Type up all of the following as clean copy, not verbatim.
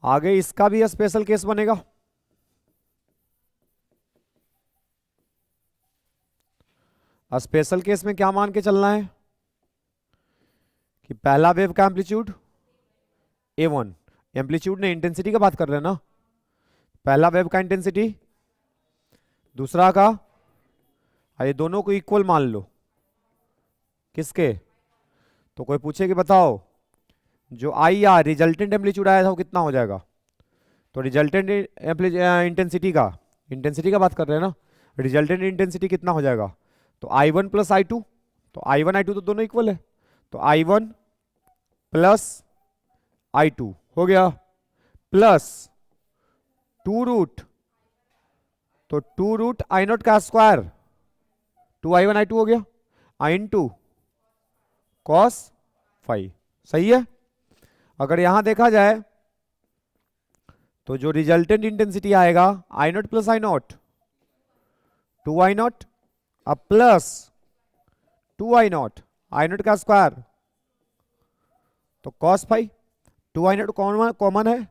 आगे इसका भी स्पेशल केस बनेगा। स्पेशल केस में क्या मान के चलना है कि पहला वेव का एम्पलीट्यूड A1, एम्पलीट्यूड ने इंटेंसिटी का बात कर रहे हैं ना, पहला वेव का इंटेंसिटी, दूसरा का, ये दोनों को इक्वल मान लो। किसके? तो कोई पूछे कि बताओ जो आई आर रिजल्टेंट एम्पलीट्यूड आया था वो कितना हो जाएगा, तो रिजल्टेंट इंटेंसिटी का बात कर रहे हैं ना, रिजल्टेंट इंटेंसिटी कितना हो जाएगा, तो I1 प्लस I2, तो I1 I2 तो दोनों इक्वल है, तो I1 प्लस I2 हो गया, प्लस 2 रूट, तो 2 रूट I0 का स्क्वायर, 2I1 I2 हो गया, I * cos फाइव। सही है। अगर यहां देखा जाए तो जो रिजल्टेंट इंटेंसिटी आएगा I0 प्लस I0, 2I0 अब प्लस 2I0, I0 का स्क्वायर, तो cos फाइव, 2I0 कॉमन है,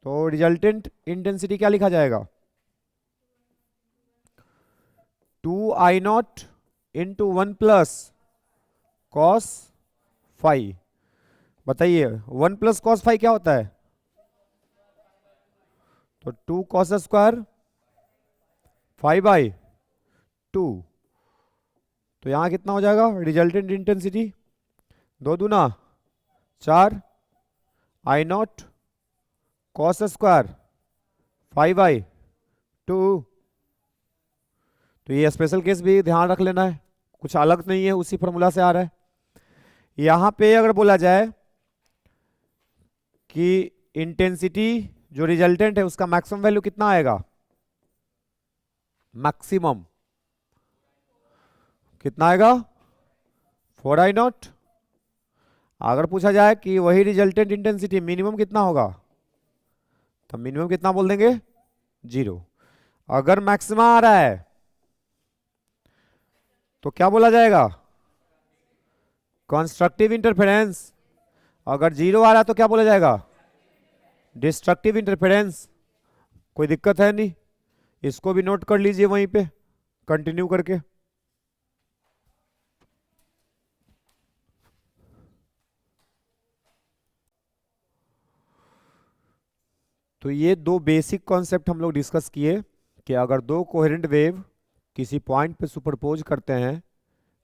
तो रिजल्टेंट इंटेंसिटी क्या लिखा जाएगा, 2I0 into 1 plus cos five. बताइए 1 प्लस कॉस फाइव क्या होता है, तो 2 कॉस स्क्वायर 5/2, तो यहां कितना हो जाएगा रिजल्टेंट इंटेंसिटी, 2 दूना 4, I0 कॉस स्क्वायर 5/2। तो ये स्पेशल केस भी ध्यान रख लेना है, कुछ अलग नहीं है, उसी फॉर्मूला से आ रहा है। यहां पे अगर बोला जाए कि इंटेंसिटी जो रिजल्टेंट है उसका मैक्सिमम वैल्यू कितना आएगा, मैक्सिमम कितना आएगा 4I0। अगर पूछा जाए कि वही रिजल्टेंट इंटेंसिटी मिनिमम कितना होगा, तो मिनिमम कितना बोल देंगे 0। अगर मैक्सिमा आ रहा है तो क्या बोला जाएगा, कंस्ट्रक्टिव इंटरफेरेंस। अगर 0 आ रहा है तो क्या बोला जाएगा, डिस्ट्रक्टिव इंटरफेरेंस। कोई दिक्कत है नहीं, इसको भी नोट कर लीजिए वहीं पे कंटिन्यू करके। तो ये दो बेसिक कॉन्सेप्ट हम लोग डिस्कस किए कि अगर दो कोहेरेंट वेव किसी पॉइंट पे सुपरपोज करते हैं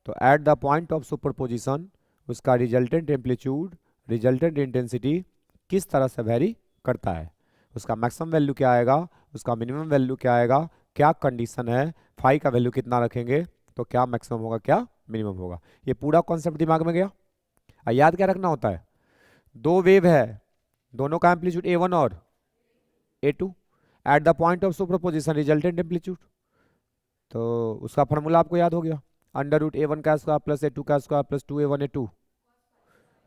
तो eight the point of superposition उसका रिजल्टेंट एम्पलीट्यूड, रिजल्टेंट इंटेंसिटी किस तरह से वेरी करता है, उसका मैक्सिमम वैल्यू क्या आएगा, उसका मिनिमम वैल्यू क्या आएगा, क्या कंडीशन है, फाई का वैल्यू कितना रखेंगे तो क्या मैक्सिमम होगा क्या मिनिमम होगा। ये पूरा कॉन्सेप्ट दिमाग में गया। याद क्या रखना होता है, दो वेव है, दोनों का एम्पलीट्यूड A1 और A2, eight the point of superposition resultant amplitude, तो उसका फॉर्मूला आपको याद हो गया, √A1 का स्क्वायर प्लस A2 का स्क्वायर प्लस 2A1 A2,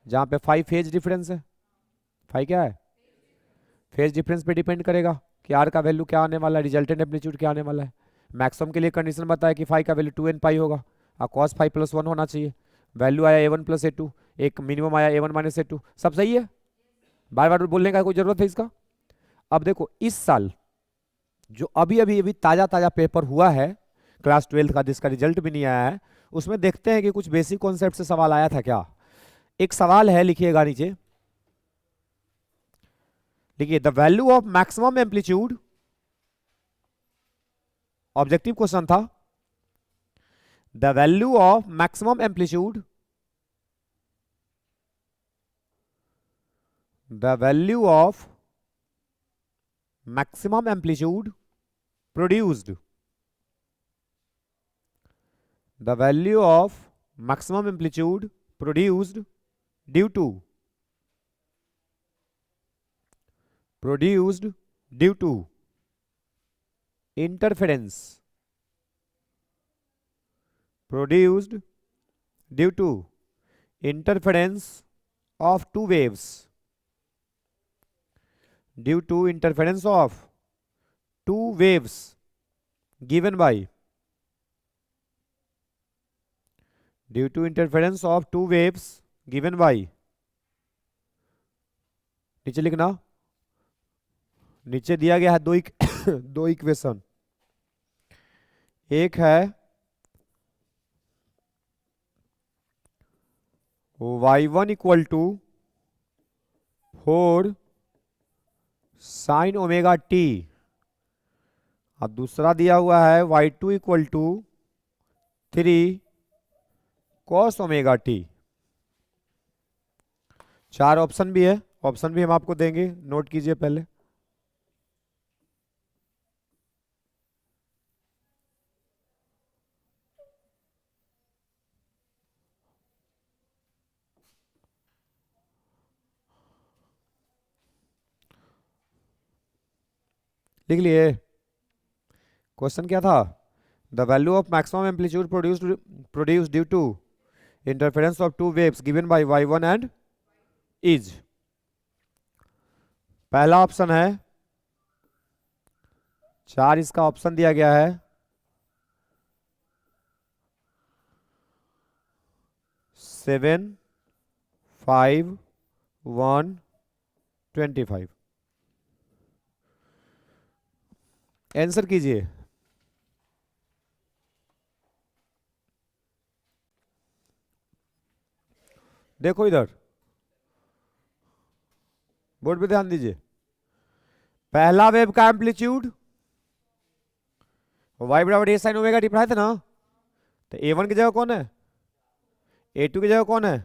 जहां पे 5 फेज डिफरेंस है। 5 क्या है, फेज डिफरेंस पे डिपेंड करेगा कि आर का वैल्यू क्या आने वाला है, रिजल्टेंट एम्पलीट्यूड क्या आने वाला है। मैक्सिमम के लिए कंडीशन बताया कि 5 का वैल्यू 2n पाई होगा और cos 5 + 1 होना चाहिए। वैल्यू आया A1 + A2, एक मिनिमम आया A1 - A2, सब सही है, बार बार बोलने का कोई जरूरत है इसका। अब देखो इस साल जो अभी अभी अभी ताजा ताजा पेपर हुआ है क्लास 12 का, जिसका रिजल्ट भी नहीं आया है, उसमें देखते हैं कि कुछ बेसिक कॉन्सेप्ट से सवाल आया था क्या। एक सवाल है, लिखिएगा नीचे, देखिए the value of maximum amplitude, objective question था, the value of maximum amplitude, the value of maximum amplitude produced, the value of maximum amplitude produced due to interference, produced due to interference of two waves, due to interference of two waves given by, due to interference of two waves given by, नीचे लिखना नीचे दिया गया है दो equation. एक है y1 equal to 4 sine omega t, और दूसरा दिया हुआ है y2 equal to 3 cos omega t. 4 option भी है, ऑप्शन भी हम आपको देंगे, नोट कीजिए पहले। लिख लिए। क्वेश्चन क्या था? The value of maximum amplitude produced due to interference of two waves given by y1 and is. पहला ऑप्शन है 4, इसका ऑप्शन दिया गया है 7, 5, 1, 25। आंसर कीजिए। देखो इधर, बोर्ड पे ध्यान दीजिए। पहला वेव का एम्पलीट्यूड y बराबर ए साइन ओमेगा टी पढ़ाए थे ना, तो a1 की जगह कौन है, a2 की जगह कौन है,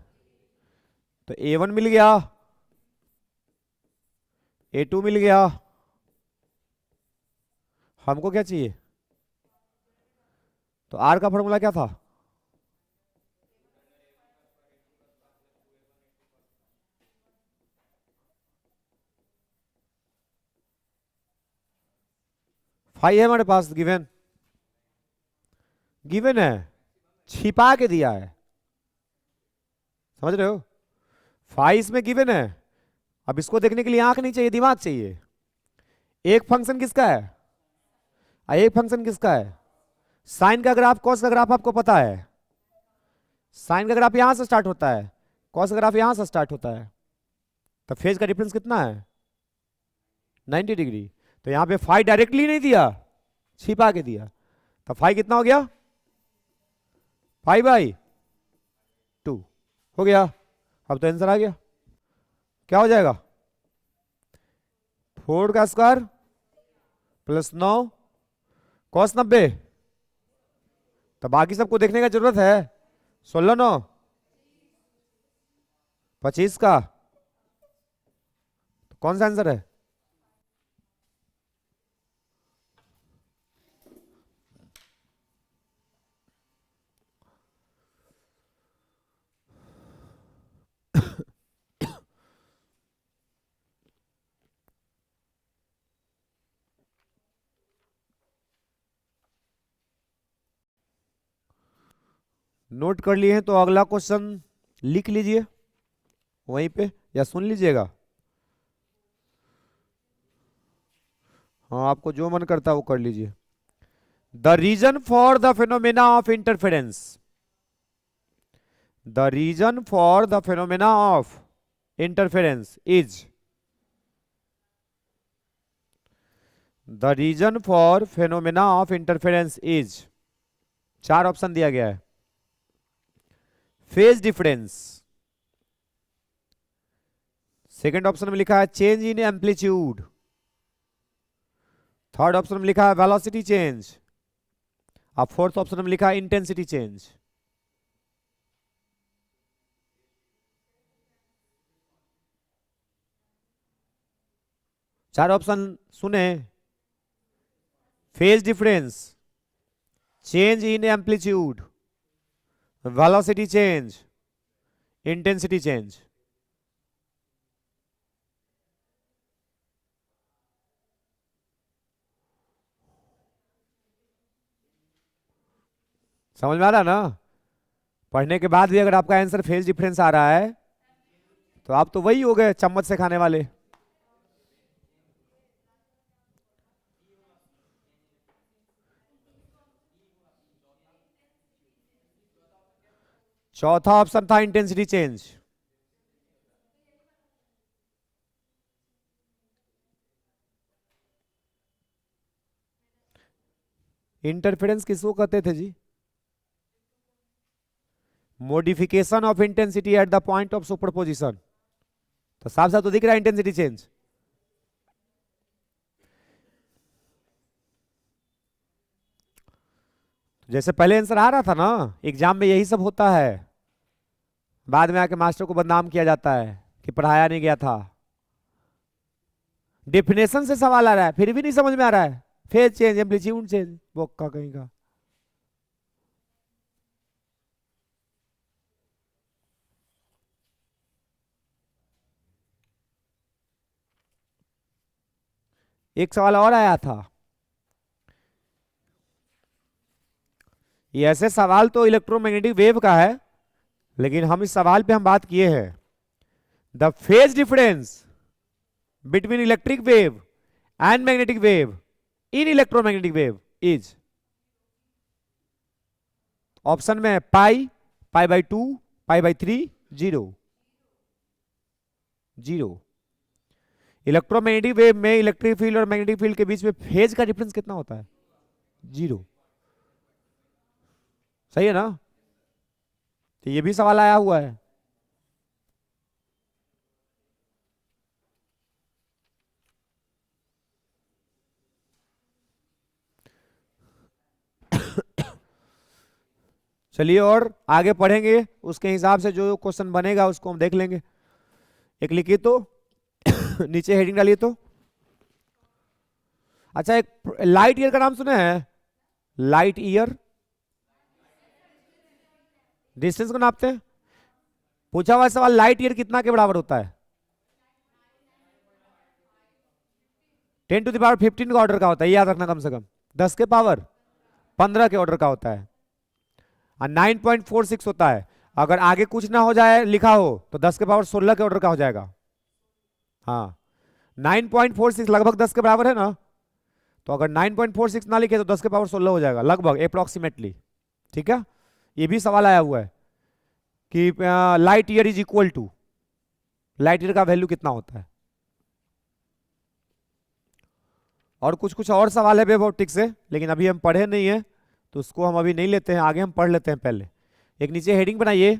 तो a1 मिल गया, a2 मिल गया। हमको क्या चाहिए? तो r का फॉर्मूला क्या था? फाइव है हमारे पास, गिवन गिवन है, छिपा के दिया है, समझ रहे हो? फाइव इसमें गिवन है। अब इसको देखने के लिए आंख नहीं चाहिए, दिमाग चाहिए। एक फंक्शन किसका है, एक फंक्शन किसका है? साइन का ग्राफ, कॉस का ग्राफ आपको पता है। साइन का ग्राफ यहां से स्टार्ट होता है, कॉस का ग्राफ यहां से स्टार्ट होता है, तो फेज का डिफरेंस कितना है? 90 डिग्री। तो यहां पे फाइव डायरेक्टली नहीं दिया, छिपा के दिया, तो फाइव कितना हो गया? 5/2 हो गया। अब तो आंसर आ गया। क्या हो जाएगा? 4 का स्क्वायर प्लस 9 कॉस 90। तो बाकी सबको देखने का जरूरत है। 16 9 25 का, तो कौन सा आंसर है? नोट कर लिए हैं तो अगला क्वेश्चन लिख लीजिए वहीं पे, या सुन लीजिएगा। हाँ, आपको जो मन करता है वो कर लीजिए। The reason for the phenomena of interference, the reason for the phenomena of interference is, the reason for phenomena of interference is. 4 option दिया गया है। फेज डिफरेंस, सेकंड ऑप्शन में लिखा है change in amplitude, third option में लिखा है velocity change, अब फोर्थ ऑप्शन में लिखा है इंटेंसिटी चेंज। चार ऑप्शन सुने। Phase difference, change in amplitude, velocity change, intensity change. समझ में आ रहा है ना? पढ़ने के बाद भी अगर आपका आंसर फेज डिफरेंस आ रहा है तो आप तो वही हो गए चम्मच से खाने वाले। चौथा ऑप्शन था इंटेंसिटी चेंज। इंटरफेरेंस किसको कहते थे जी? Modification of intensity at the point of superposition. तो साफ साफ तो दिख रहा है इंटेंसिटी चेंज। जैसे पहले आंसर आ रहा था ना एग्जाम में, यही सब होता है, बाद में आके मास्टर को बदनाम किया जाता है कि पढ़ाया नहीं गया था। डेफिनेशन से सवाल आ रहा है फिर भी नहीं समझ में आ रहा है, फेज चेंज, एम्पलीट्यूड चेंज, वो का कहीं का। एक सवाल और आया था, ये ऐसे सवाल तो इलेक्ट्रोमैग्नेटिक वेव का है, लेकिन हम इस सवाल पे हम बात किए हैं the phase difference between electric wave and magnetic wave in electromagnetic wave is, option में pi, pi by 2, pi by 3, 0, 0। Electromagnetic wave में इलेक्ट्रिक फील्ड और मैग्नेटिक फील्ड के बीच में फेज का डिफरेंस कितना होता है? 0। सही है ना? तो ये भी सवाल आया हुआ है। चलिए और आगे पढ़ेंगे, उसके हिसाब से जो क्वेश्चन बनेगा उसको हम देख लेंगे। एक लिखिए तो नीचे हेडिंग डालिए तो। अच्छा, एक लाइट ईयर का नाम सुने हैं? लाइट ईयर डिस्टेंस को नापते हैं। पूछा हुआ सवाल, लाइट ईयर कितना के बराबर होता है? 10⁻15 का ऑर्डर का होता है, याद रखना, कम से कम 10 के पावर 15 के ऑर्डर का होता है। और 9.46 होता है। अगर आगे कुछ ना हो जाए लिखा हो तो 10 के पावर 16 के ऑर्डर का हो जाएगा। हाँ, 9.46 लगभग 10 के बराबर है ना, तो अगर 9.46 ना लिखे तो 10 के पावर 16 हो जाएगा, लगभग अप्रोक्सीमेटली। ठीक है, ये भी सवाल आया हुआ है कि light year is equal to, light year का वैल्यू कितना होता है। और कुछ कुछ और सवाल है वेवऑप्टिक्स से, लेकिन अभी हम पढ़े नहीं है तो उसको हम अभी नहीं लेते हैं, आगे हम पढ़ लेते हैं। पहले एक नीचे हेडिंग बनाइए,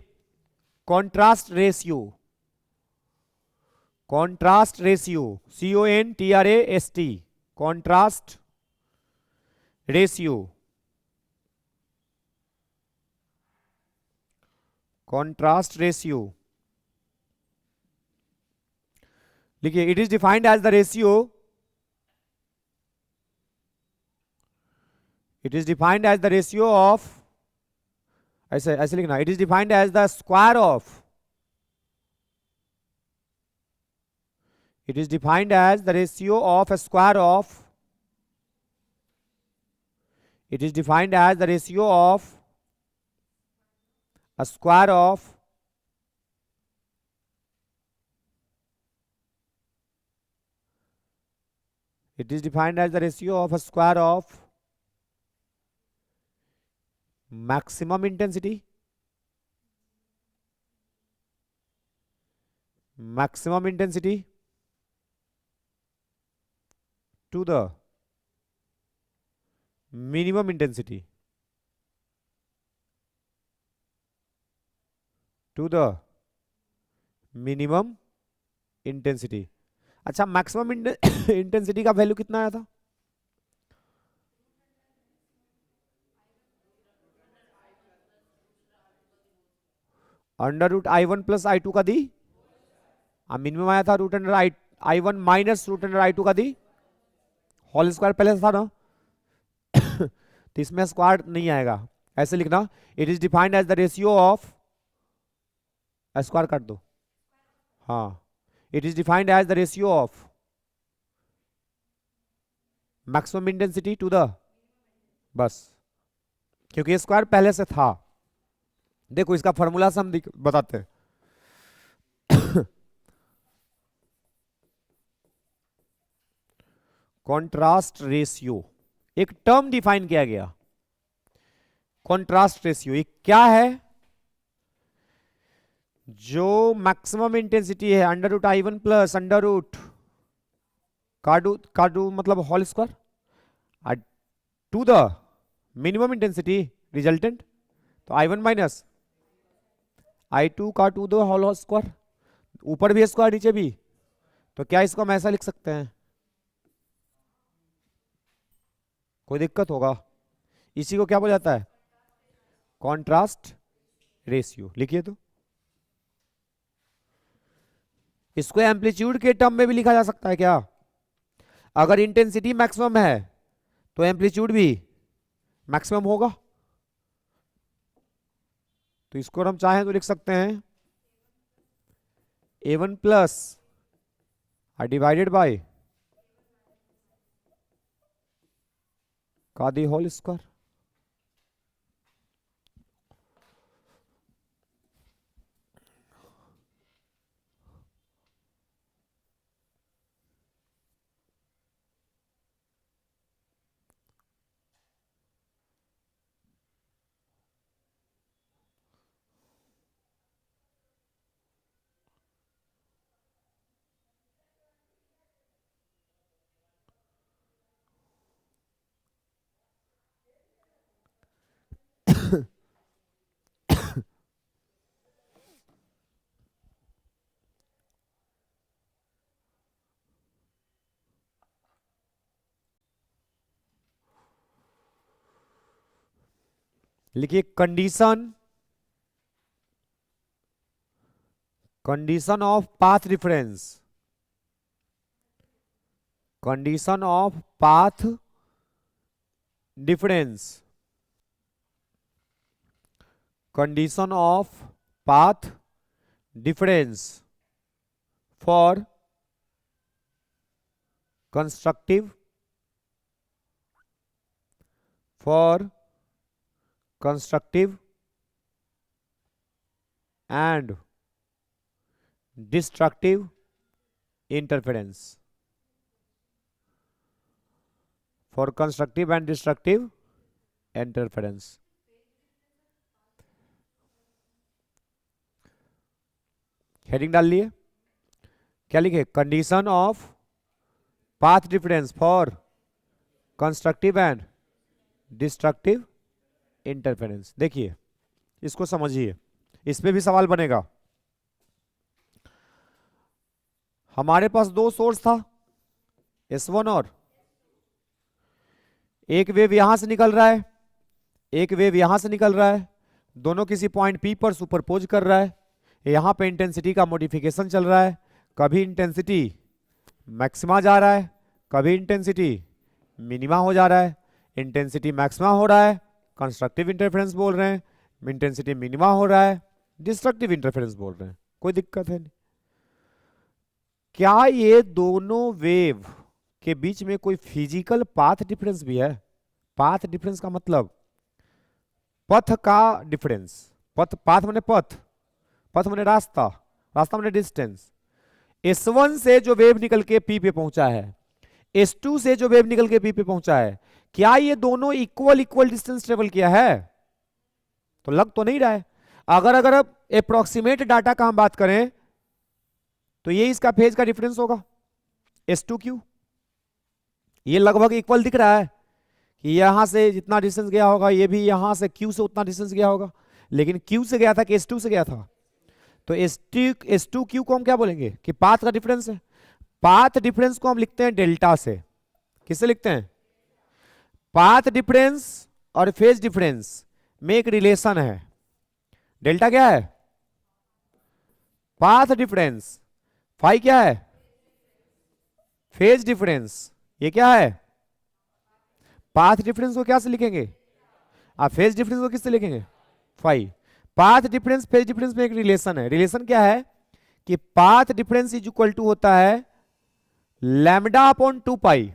contrast ratio. Contrast ratio, CONTRAST, contrast ratio. Contrast ratio लिखिए, it is defined as the ratio, it is defined as the ratio of, ऐसे ऐसे लिखना, it is defined as the square of, it is defined as the ratio of a square of, it is defined as the ratio of a square of it is defined as the ratio of a square of maximum intensity, maximum intensity to the minimum intensity, to the minimum intensity। अच्छा, maximum intensity का value कितना आया था? √I1 + I2 का दी, minimum आया था √I1 minus √I2 का the whole square, पहले था ना तो इसमें स्क्वायर नहीं आएगा, ऐसे लिखना, it is defined as the ratio of, square काट दो, हाँ, it is defined as the ratio of maximum intensity to the, बस, क्योंकि ये स्क्वायर पहले से था। देखो इसका फॉर्मूला से हम बताते हैं कॉन्ट्रास्ट रेशियो, एक टर्म डिफाइन किया गया, कॉन्ट्रास्ट रेशियो। ये क्या है? जो मैक्सिमम इंटेंसिटी है √I1 प्लस √, काडू मतलब whole square, to the minimum intensity resultant, तो I1 माइनस I2 का 2 दो होल स्क्वायर, ऊपर भी स्क्वायर नीचे भी, तो क्या इसको हम ऐसा लिख सकते हैं? कोई दिक्कत होगा? इसी को क्या बोला जाता है? Contrast ratio. लिखिए तो, इसको एम्पलीट्यूड के टर्म में भी लिखा जा सकता है क्या? अगर इंटेंसिटी मैक्सिमम है तो एम्पलीट्यूड भी मैक्सिमम होगा। तो इसको हम चाहें तो लिख सकते हैं A1 प्लस डिवाइडेड बाय का दी होल स्क्वायर। लिखिए condition of path difference, condition of path difference, condition of path difference for constructive and destructive interference, for constructive and destructive interference। Heading डाल लिए, क्या लिखे? Condition of path difference for constructive and destructive interference. देखिए इसको समझिए, इस पे भी सवाल बनेगा। हमारे पास दो सोर्स था S1 और एक वेव यहां से निकल रहा है, एक वेव यहां से निकल रहा है, दोनों किसी पॉइंट P पर सुपरपोज कर रहा है। यहां पे इंटेंसिटी का मॉडिफिकेशन चल रहा है, कभी इंटेंसिटी मैक्सिमा जा रहा है, कभी इंटेंसिटी मिनिमा हो जा रहा है। इंटेंसिटी मैक्सिमा हो रहा है, कंस्ट्रक्टिव इंटरफेरेंस बोल रहे हैं, इंटेंसिटी मिनिमा हो रहा है, डिस्ट्रक्टिव इंटरफेरेंस बोल रहे हैं। कोई दिक्कत है नहीं? क्या ये दोनों वेव के बीच में कोई फिजिकल पाथ डिफरेंस भी है? पाथ डिफरेंस का मतलब पथ का डिफरेंस। पाथ माने पथ, पथ माने रास्ता, रास्ता माने डिस्टेंस। S1 से जो वेव निकल के P पे पहुंचा है, S2 से जो वेव निकल के P पे पहुंचा है, क्या ये दोनों इक्वल डिस्टेंस ट्रेवल किया है? तो लग तो नहीं रहा है। अगर अब अप्रोक्सीमेट डाटा का हम बात करें तो ये इसका फेज का डिफरेंस होगा S2Q। ये लगभग इक्वल दिख रहा है कि यहां से जितना डिस्टेंस गया होगा ये भी यहां से Q से उतना डिस्टेंस गया होगा, लेकिन Q से गया था कि S2 से गया था? तो S2Q को हम क्या बोलेंगे कि पाथ का डिफरेंस है। पाथ डिफरेंस को हम लिखते हैं डेल्टा से। किससे लिखते हैं? पाथ डिफरेंस और फेज डिफरेंस में एक रिलेशन है। डेल्टा क्या है? Path difference. फाई क्या है? Phase difference. ये क्या है? पाथ डिफरेंस को क्या से लिखेंगे? आप फेज डिफरेंस को किससे लिखेंगे? Phi. Path difference phase difference में एक रिलेशन है। रिलेशन क्या है कि path difference is equal to होता है लैम्डा अपॉन 2 पाई।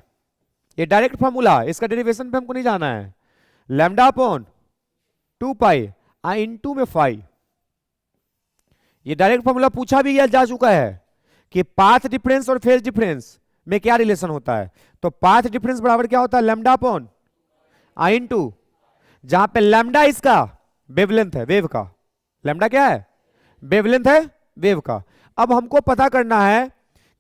ये डायरेक्ट फॉर्मूला, इसका डेरिवेशन पे हमको नहीं जाना है। लैम्डा अपॉन 2 पाई इनटू में फाई। ये डायरेक्ट फॉर्मूला पूछा भी जा चुका है कि पाथ डिफरेंस और फेज डिफरेंस में क्या रिलेशन होता है। तो पाथ डिफरेंस बराबर क्या होता है? लैम्डा अपॉन इनटू, जहां पे लैम्डा इसका वेवलेंथ है, वेव का। लैम्डा क्या है? वेवलेंथ है वेव का। अब हमको पता करना है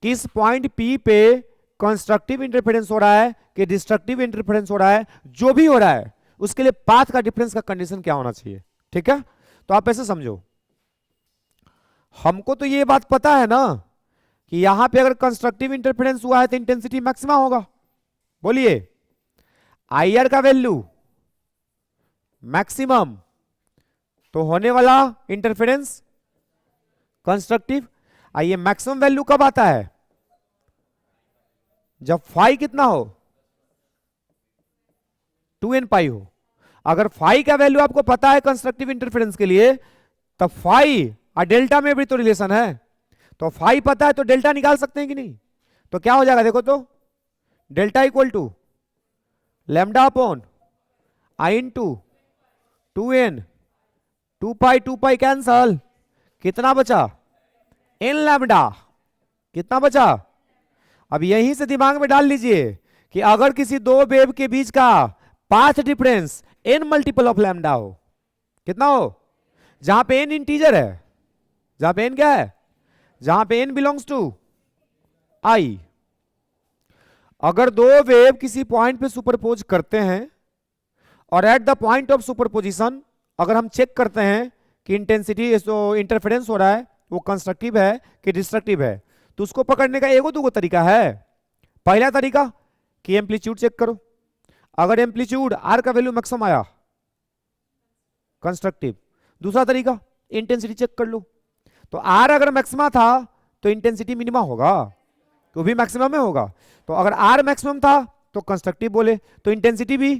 कि इस पॉइंट P पे कंस्ट्रक्टिव इंटरफेरेंस हो रहा है कि डिस्ट्रक्टिव इंटरफेरेंस हो रहा है। जो भी हो रहा है उसके लिए पाथ का डिफरेंस का कंडीशन क्या होना चाहिए। ठीक है, तो आप ऐसे समझो, हमको तो ये बात पता है ना कि यहां पे अगर कंस्ट्रक्टिव इंटरफेरेंस हुआ है तो इंटेंसिटी मैक्सिमा होगा। बोलिए, आईआर का वैल्यू मैक्सिमम तो होने वाला इंटरफेरेंस कंस्ट्रक्टिव। आइए, मैक्सिमम वैल्यू कब आता है? जब फाई कितना हो, 2n पाई हो। अगर फाई का वैल्यू आपको पता है कंस्ट्रक्टिव इंटरफेरेंस के लिए, तब फाई और डेल्टा में भी तो रिलेशन है, तो फाई पता है तो डेल्टा निकाल सकते हैं कि नहीं? तो क्या हो जाएगा देखो तो, delta equal to lambda upon I into 2n, 2 pi cancel, कितना बचा? n lambda. कितना बचा? अब यहीं से दिमाग में डाल लीजिए कि अगर किसी दो वेव के बीच का path difference n multiple of lambda हो, कितना हो? जहां पे n इंटीजर है, जहां पे n क्या है, जहां पे n बिलोंग्स टू i। अगर दो वेव किसी पॉइंट पे सुपरपोज करते हैं और eight the point of superposition अगर हम चेक करते हैं कि इंटेंसिटी इंटरफेरेंस हो रहा है वो कंस्ट्रक्टिव है कि डिस्ट्रक्टिव है, तो उसको पकड़ने का एगो दूगो तरीका है। पहला तरीका कि एम्पलीट्यूड चेक करो, अगर एम्पलीट्यूड आर का वैल्यू मैक्सिमम आया कंस्ट्रक्टिव। दूसरा तरीका इंटेंसिटी चेक कर लो, तो आर अगर मैक्सिमा था तो इंटेंसिटी मिनिमा होगा, तो भी मैक्सिमम में होगा। तो अगर आर मैक्सिमम था तो कंस्ट्रक्टिव बोले, तो इंटेंसिटी भी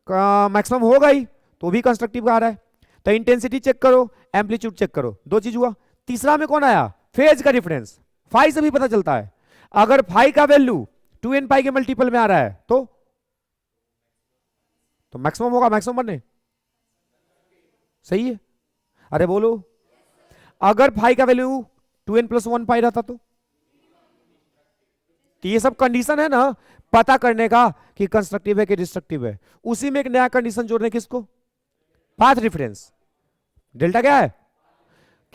मैक्सिमम होगा ही, तो भी कंस्ट्रक्टिव आ रहा है। तो इंटेंसिटी चेक करो, एम्पलीट्यूड चेक करो, दो चीज हुआ। तीसरा में कौन आया? फेज का डिफरेंस, फाई से भी पता चलता है। अगर फाई का वैल्यू 2n पाई के मल्टीपल में आ रहा है तो मैक्सिमम होगा, मैक्सिमम बनने सही है। अरे बोलो, अगर फाई का वैल्यू 2n प्लस 1 पाई रहता तो ये सब कंडीशन है ना पता करने का कि कंस्ट्रक्टिव है कि डिस्ट्रक्टिव है। उसी में एक नया कंडीशन जोड़ने, किसको? Path difference. डेल्टा क्या है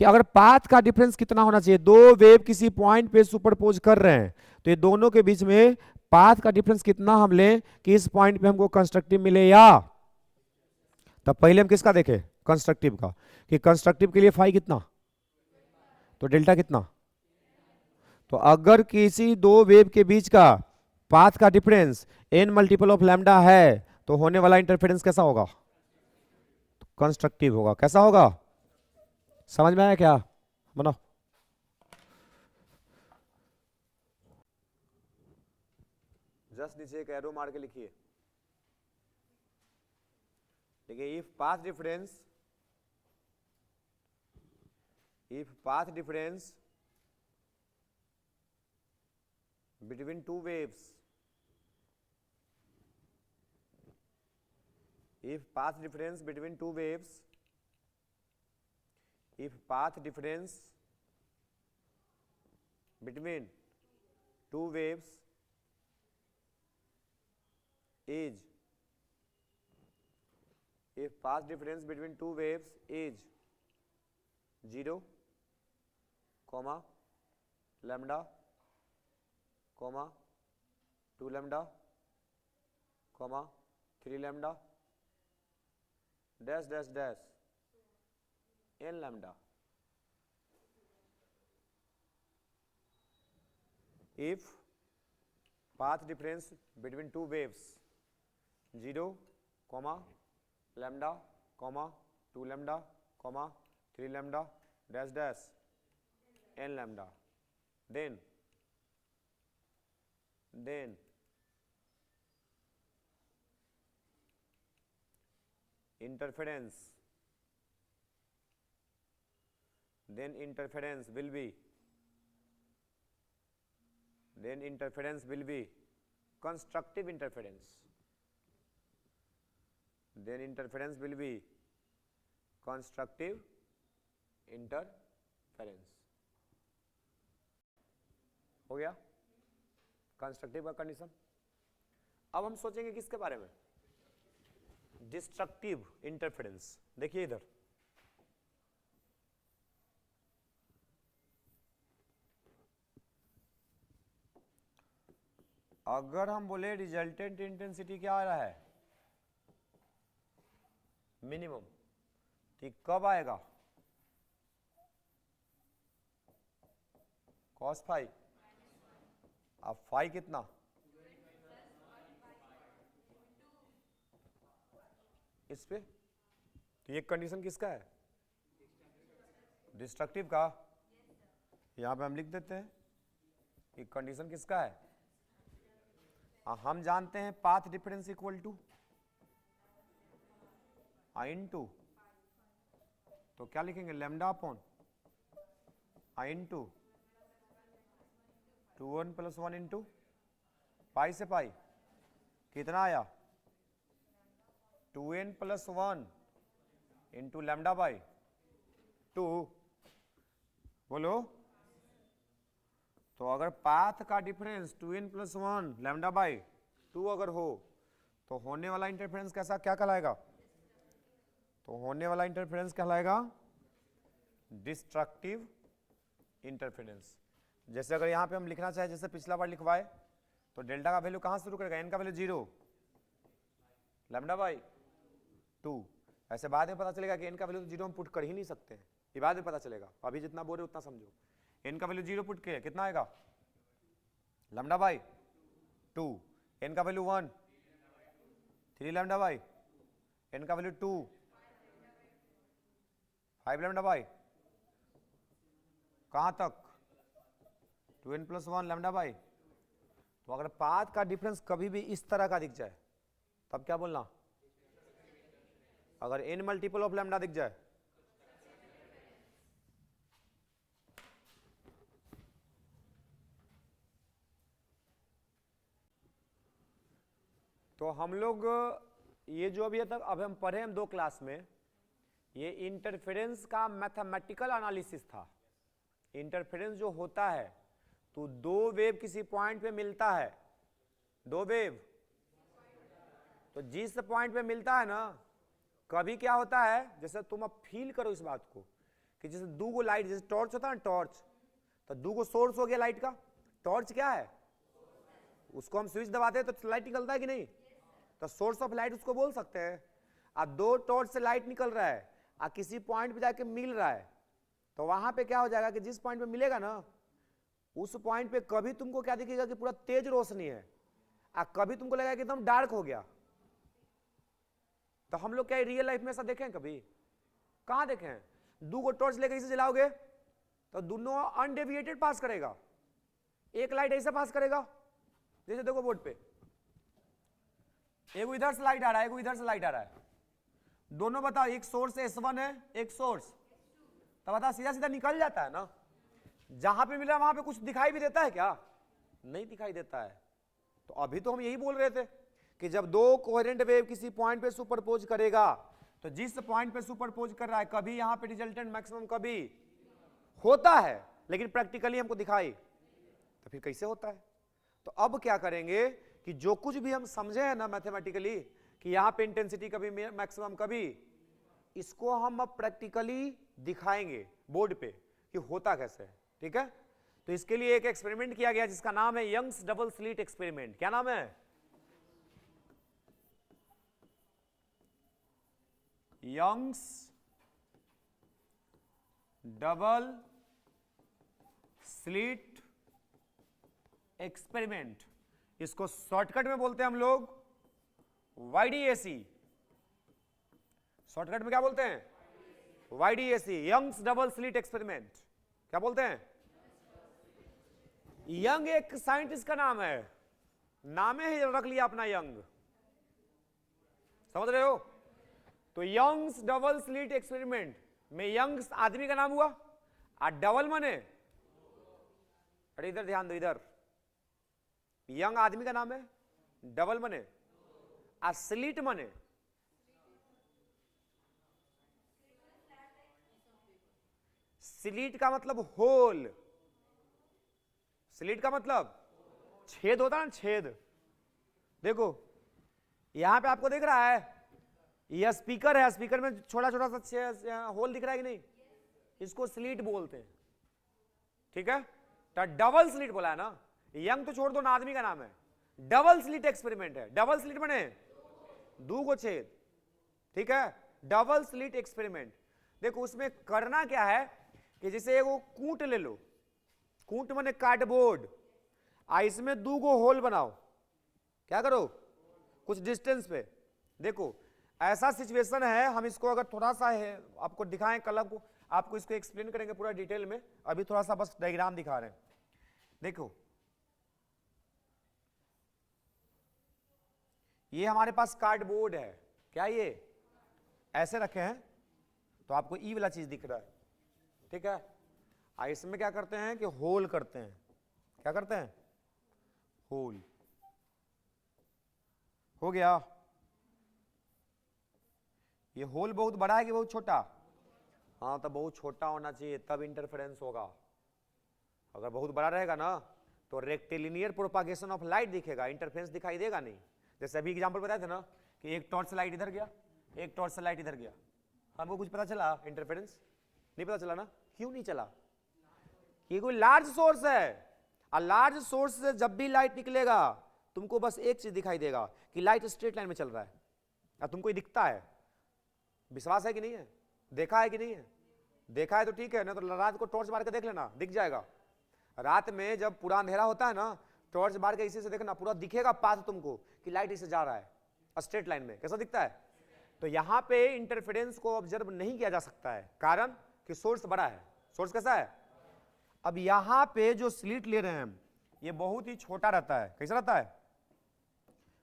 कि अगर पाथ का डिफरेंस कितना होना चाहिए, दो वेव किसी पॉइंट पे सुपरपोज कर रहे हैं तो ये दोनों के बीच में पाथ का डिफरेंस कितना हम लें कि इस पॉइंट पे हमको कंस्ट्रक्टिव मिले या। तब पहले हम किसका देखें? कंस्ट्रक्टिव का, कि कंस्ट्रक्टिव के लिए फाई कितना, तो डेल्टा कितना। तो अगर किसी दो वेव के बीच का पाथ का difference n multiple of lambda है तो होने वाला इंटरफेरेंस कैसा होगा? कंस्ट्रक्टिव होगा। कैसा होगा? समझ में आया क्या? बनाओ। जस्ट नीचे एक एरो मार के लिखिए, देखिए, if path difference between two waves, if path difference between two waves is if path difference between two waves is 0, lambda, 2 lambda, 3 lambda, dash dash dash n lambda. If path difference between two waves 0, lambda, 2 lambda, 3 lambda, dash dash n lambda, then interference will be constructive interference. Then interference will be constructive interference. हो गया constructive का condition. अब हम सोचेंगे किसके बारे में? Destructive interference. देखिए इधर, अगर हम बोले रिजल्टेंट इंटेंसिटी क्या आ रहा है, मिनिमम, ठीक, कब आएगा? cos फाइव, अब फाइव कितना? इस पे, तो ये कंडीशन किसका है? डिस्ट्रक्टिव का। यहां पे हम लिख देते हैं ये कंडीशन किसका है? हम जानते हैं path difference equal to I into, तो क्या लिखेंगे? Lambda upon I into 2n + 1 into pi से पाई, कितना आया? 2n + 1 into lambda by 2। बोलो, तो अगर पाथ का डिफरेंस 2n + 1 लैम्डा बाई 2 अगर हो तो होने वाला इंटरफेरेंस कैसा, क्या कहलाएगा? तो होने वाला इंटरफेरेंस कहलाएगा डिस्ट्रक्टिव इंटरफेरेंस। जैसे अगर यहां पे हम लिखना चाहे, जैसे पिछला बार लिखवाए, तो डेल्टा का वैल्यू कहां शुरू करेगा? n का वैल्यू 0 लैम्डा बाई 2। ऐसे बाद में पता चलेगा कि n का वैल्यू तो 0 हम पुट कर ही नहीं सकते हैं, ये बाद में पता चलेगा, अभी जितना बोल रहे उतना समझो। n का वैल्यू 0 पुट किया, कितना आएगा? Lambda by 2। n का वैल्यू 1 3 लैम्डा बाई, n का वैल्यू 2 5 लैम्डा बाई, कहां तक? 2n + 1 lambda by. तो अगर पाथ का डिफरेंस कभी भी इस तरह का दिख जाए तब क्या बोलना? अगर n मल्टीपल ऑफ लैम्डा दिख जाए, तो हम लोग ये जो अभी तक अब हम पढ़े हम 2 क्लास में, ये इंटरफेरेंस का मैथमेटिकल एनालिसिस था। इंटरफेरेंस जो होता है तो दो वेव किसी पॉइंट पे मिलता है, दो वेव, तो जिस पॉइंट पे मिलता है ना, कभी क्या होता है, जैसे तुम अब फील करो इस बात को कि जैसे दो गो लाइट, जैसे टॉर्च होता है ना, टॉर्च, तो दो गो सोर्स हो गया लाइट का। टॉर्च क्या है? उसको हम स्विच दबाते हैं तो लाइट निकलता है कि नहीं? तो सोर्स ऑफ लाइट उसको बोल सकते हैं। अब दो टॉर्च से लाइट निकल रहा है और किसी पॉइंट पे जाके मिल रहा है, तो वहां पे क्या हो जाएगा कि जिस पॉइंट पे मिलेगा ना, उस पॉइंट पे कभी तुमको क्या दिखेगा कि पूरा तेज रोशनी है, और कभी तुमको लगेगा कि एकदम डार्क हो गया। तो हम लोग क्या रियल लाइफ में ऐसा देखें? कभी कहां देखे हैं? दो गो टॉर्च लेकर इसे जलाओगे तो दोनों अनडेविएटेड पास करेगा, एक लाइट ऐसा पास करेगा, जैसे देखो बोर्ड पे, एक इधर से लाइट आ रहा है, एक इधर से लाइट आ रहा है, दोनों बताओ, एक सोर्स S1 है, एक सोर्स, तो बताओ सीधा सीधा निकल जाता है ना। जहां पे मिला वहां पे कुछ दिखाई भी देता है क्या? नहीं दिखाई देता है। तो अभी तो हम यही बोल रहे थे कि जब दो कोहेरेंट वेव किसी पॉइंट पे सुपरपोज करेगा, तो जिस पॉइंट पे सुपरपोज कर रहा है, कभी यहां पे रिजल्टेंट मैक्सिमम कभी होता है, लेकिन प्रैक्टिकली हमको दिखाई, तो फिर कैसे होता है? तो अब क्या करेंगे कि जो कुछ भी हम समझे हैं ना मैथमेटिकली कि यहां पे इंटेंसिटी कभी मैक्सिमम कभी, इसको हम अब प्रैक्टिकली दिखाएंगे बोर्ड पे कि होता कैसे है। ठीक है? तो इसके लिए एक एक्सपेरिमेंट किया गया जिसका नाम है यंग्स डबल स्लिट एक्सपेरिमेंट। क्या नाम है? यंग्स डबल स्लिट एक्सपेरिमेंट, इसको शॉर्टकट में बोलते हैं हम लोग YDAC। शॉर्टकट में क्या बोलते हैं? YDAC, Young's double slit experiment. क्या बोलते हैं? यंग एक साइंटिस्ट का नाम है, नामे ही रख लिया अपना यंग, समझ रहे हो? तो यंग्स डबल स्लिट एक्सपेरिमेंट में यंग्स आदमी का नाम हुआ और डबल मने, अरे इधर ध्यान दो, इधर यंग आदमी का नाम है, डबल मने और स्लिट मने, स्लिट का मतलब होल, स्लिट का मतलब छेद होता है ना, छेद। देखो यहां पे आपको दिख रहा है, यह स्पीकर है, स्पीकर में छोटा छोटा सा होल दिख रहा है कि नहीं? इसको स्लिट बोलते हैं। ठीक है? तो डबल स्लिट बोला है ना, यंग तो छोड़ दो ना, आदमी का नाम है, डबल स्लिट एक्सपेरिमेंट है। डबल स्लिट बने दो गो छेद, ठीक है, डबल स्लिट एक्सपेरिमेंट। देखो उसमें करना क्या है कि जैसे वो कूट ले लो, कूट माने कार्डबोर्ड, इसमें 2 गो होल बनाओ, क्या करो कुछ डिस्टेंस पे। देखो ऐसा सिचुएशन है, हम इसको अगर थोड़ा सा है आपको दिखाएं कल को, आपको इसको एक्सप्लेन करेंगे पूरा डिटेल में, अभी थोड़ा सा बस डायग्राम दिखा रहे हैं। देखो ये हमारे पास कार्डबोर्ड है, क्या ये ऐसे रखे हैं तो आपको ई वाला चीज दिख रहा है, ठीक है। इसमें क्या करते हैं कि होल करते हैं, क्या करते हैं होल, हो गया। ये होल बहुत बड़ा है कि बहुत छोटा? हाँ तो बहुत छोटा होना चाहिए तब इंटरफेरेंस होगा। अगर बहुत बड़ा रहेगा ना तो रेक्टिलिनियर प्रोपागेशन ऑफ लाइट दिखेगा, इंटरफेरेंस दिखाई देगा नहीं। जैसे अभी एग्जांपल बताया था ना कि एक टॉर्च लाइट इधर गया, एक टॉर्च लाइट इधर गया, हमको कुछ पता चला इंटरफेरेंस? नहीं पता चला ना। क्यों नहीं चला? ये कोई लार्ज सोर्स है, और लार्ज सोर्स से जब भी लाइट निकलेगा तुमको बस एक चीज दिखाई देगा कि लाइट स्ट्रेट लाइन में चल रहा है, और तुमको ये दिखता है। विश्वास है कि नहीं है? देखा है कि नहीं है? देखा है तो ठीक है, ना तो रात को टॉर्च मार के देख लेना, दिख जाएगा। रात में जब पूरा अंधेरा होता है ना, टॉर्च मार के इसी से देखना, पूरा दिखेगा पाथ तुमको कि लाइट इसे जा रहा है स्ट्रेट लाइन में। कैसा दिखता है? तो यहां पे इंटरफेरेंस को ऑब्जर्व नहीं किया जा सकता है, कारण कि सोर्स बड़ा है। सोर्स कैसा है? अब यहां पे जो स्लिट ले रहे हैं हम, ये बहुत ही छोटा रहता है। कैसा रहता है?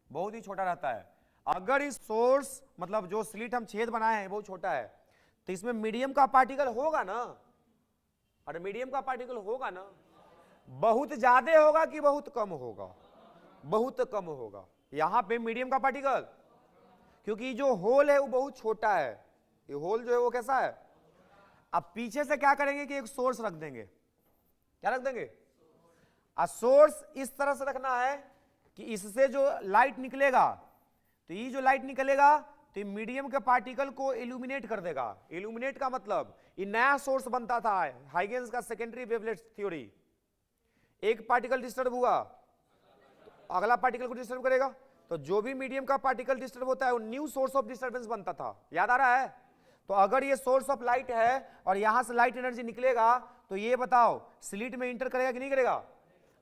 बहुत ही छोटा रहता है। अगर इस सोर्स मतलब जो स्लिट हम छेद बनाए हैं बहुत छोटा है, तो इसमें मीडियम का पार्टिकल होगा ना? अरे मीडियम का पार्टिकल होगा ना? बहुत ज्यादा होगा कि बहुत कम होगा? बहुत कम होगा। यहां पे मीडियम का पार्टिकल, क्योंकि जो होल है वो बहुत छोटा है। ये होल जो है वो कैसा है? अब पीछे से क्या करेंगे कि एक सोर्स रख देंगे। क्या रख देंगे? सोर्स इस तरह से रखना है कि इससे जो लाइट निकलेगा, तो ये जो लाइट निकलेगा तो मीडियम के पार्टिकल को इल्यूमिनेट कर देगा। इल्यूमिनेट का मतलब ये नया सोर्स बनता था, हाइगेंस का सेकेंडरी वेवलेट थ्योरी। एक पार्टिकल डिस्टर्ब हुआ तो अगला पार्टिकल को डिस्टर्ब करेगा, तो जो भी मीडियम का पार्टिकल डिस्टर्ब होता है वो न्यू सोर्स ऑफ डिस्टर्बेंस बनता था। याद आ रहा है? तो अगर ये सोर्स ऑफ लाइट है और यहां से लाइट एनर्जी निकलेगा, तो ये बताओ स्लिट में इंटर करेगा कि नहीं करेगा?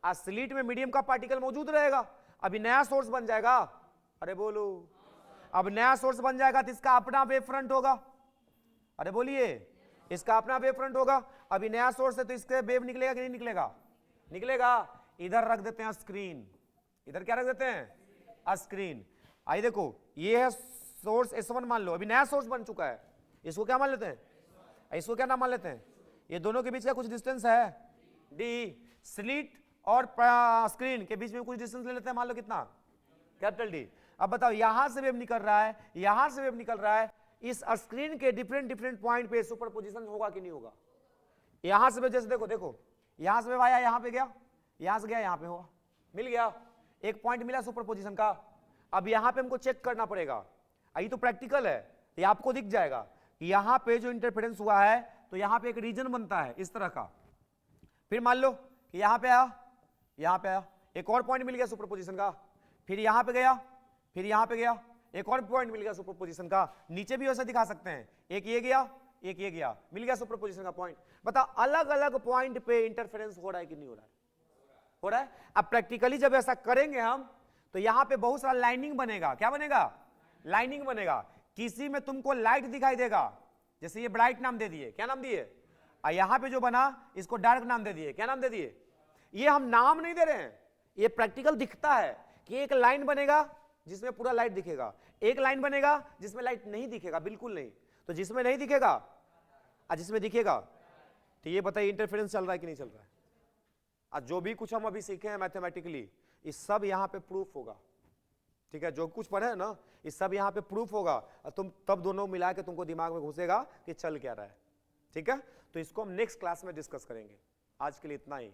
स्लिट में मीडियम का पार्टिकल मौजूद रहेगा, अभी नया सोर्स बन जाएगा। अरे बोलो, अब नया सोर्स बन जाएगा तो इसका अपना वेव फ्रंट होगा। अरे बोलिए, इसका अपना वेव फ्रंट होगा। अभी नया सोर्स है तो इसके वेव निकलेगा कि नहीं निकलेगा? निकलेगा। इधर रख देते हैं स्क्रीन, इधर क्या रख देते हैं? स्क्रीन। आई देखो ये है सोर्स S1 मान लो, अभी नया सोर्स बन चुका है, इसको क्या मान लेते हैं? इसको क्या नाम मान लेते हैं? ये दोनों के बीच का कुछ डिस्टेंस है डी। स्लिट और स्क्रीन के बीच में कुछ डिस्टेंस ले लेते हैं, मान लो कितना? Capital D. अब बताओ यहां से वेव निकल रहा है, यहां से वेव निकल रहा है, इस स्क्रीन के डिफरेंट पॉइंट पे सुपरपोजिशन होगा कि नहीं होगा? यहां से जैसे देखो देखो, यहां से वेव आया, यहां पे गया, यहां से गया, यहां पे हुआ, मिल गया, एक पॉइंट मिला सुपरपोजिशन का। अब यहां पे हमको चेक करना पड़ेगा, ये तो प्रैक्टिकल है, ये आपको दिख जाएगा। यहां पे जो इंटरफेरेंस हुआ है तो यहां पे एक रीजन बनता है इस तरह का। फिर मान लो कि यहां पे आया, यहां पे आया, एक और पॉइंट मिल गया सुपरपोजिशन का, फिर यहां पे गया, फिर यहां पे गया, एक और पॉइंट मिल गया सुपरपोजिशन का। नीचे भी वैसे दिखा सकते हैं, एक ये गया, एक ये गया, मिल गया सुपरपोजिशन का पॉइंट। बताओ अलग अलग पॉइंट पे इंटरफेरेंस हो रहा है कि नहीं हो रहा है? हो रहा है। अब प्रैक्टिकली जब ऐसा करेंगे हम, तो यहां पे बहुत सारा लाइनिंग बनेगा। क्या बनेगा? लाइनिंग बनेगा। किसी में तुमको लाइट दिखाई देगा, जैसे ये ब्राइट नाम दे दिए, क्या नाम दिए? और यहां पे जो बना इसको डार्क नाम दे दिए, क्या नाम दे दिए? ये हम नाम नहीं दे रहे हैं, ये प्रैक्टिकल दिखता है कि एक लाइन बनेगा जिसमें पूरा लाइट दिखेगा, एक लाइन बनेगा जिसमें लाइट नहीं दिखेगा, बिल्कुल नहीं। तो जिसमें नहीं दिखेगा और जिसमें दिखेगा, तो ये बताइए इंटरफेरेंस चल रहा है कि नहीं चल रहा है? और जो भी कुछ हम अभी सीखे हैं मैथमेटिकली, ये सब यहां पे प्रूफ होगा। ठीक है, जो कुछ पढ़े है ना, ये सब यहां पे प्रूफ होगा, और तुम तब दोनों मिला के तुमको दिमाग में घुसेगा कि चल क्या रहा है। ठीक है, तो इसको हम नेक्स्ट क्लास में डिस्कस करेंगे। आज के लिए इतना ही।